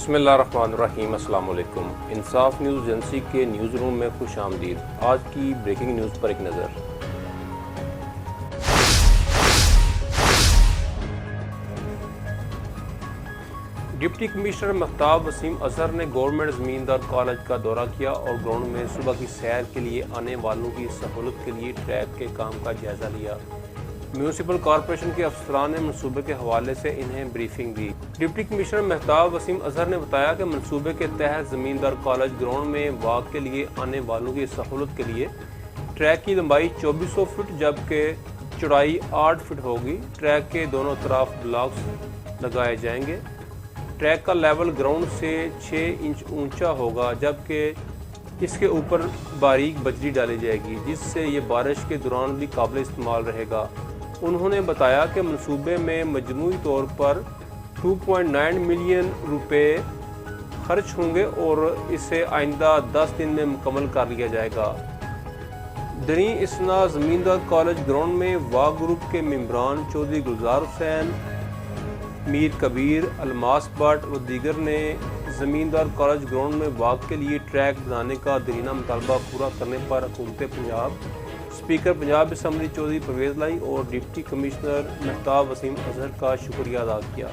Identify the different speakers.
Speaker 1: بسم اللہ الرحمن الرحیم۔ السلام علیکم۔ انصاف نیوز ایجنسی کے نیوز روم میں خوش آمدید۔ آج کی بریکنگ نیوز پر ایک نظر۔ ڈپٹی کمشنر مہتاب وسیم اظہر نے گورنمنٹ زمیندار کالج کا دورہ کیا اور گراؤنڈ میں صبح کی سیر کے لیے آنے والوں کی سہولت کے لیے ٹریک کے کام کا جائزہ لیا۔ میونسپل کارپوریشن کے افسران نے منصوبے کے حوالے سے انہیں بریفنگ دی۔ ڈپٹی کمشنر مہتاب وسیم اظہر نے بتایا کہ منصوبے کے تحت زمیندار کالج گراؤنڈ میں واک کے لیے آنے والوں کی سہولت کے لیے ٹریک کی لمبائی 2400 فٹ جبکہ چوڑائی 8 فٹ ہوگی۔ ٹریک کے دونوں طرف بلاکس لگائے جائیں گے۔ ٹریک کا لیول گراؤنڈ سے 6 انچ اونچا ہوگا جبکہ اس کے اوپر باریک بجری ڈالی جائے گی جس سے یہ بارش کے دوران بھی قابل استعمال رہے گا۔ انہوں نے بتایا کہ منصوبے میں مجموعی طور پر 2.9 ملین روپے خرچ ہوں گے اور اسے آئندہ 10 دن میں مکمل کر لیا جائے گا۔ دریں اثنا زمیندار کالج گراؤنڈ میں واک گروپ کے ممبران چودھری گلزار حسین، میر کبیر، الماس بٹ و دیگر نے زمیندار کالج گراؤنڈ میں واک کے لیے ٹریک بنانے کا درینہ مطالبہ پورا کرنے پر حکومت پنجاب، اسپیکر پنجاب اسمبلی چودھری پرویز لائی اور ڈپٹی کمشنر مہتاب وسیم اظہر کا شکریہ ادا کیا۔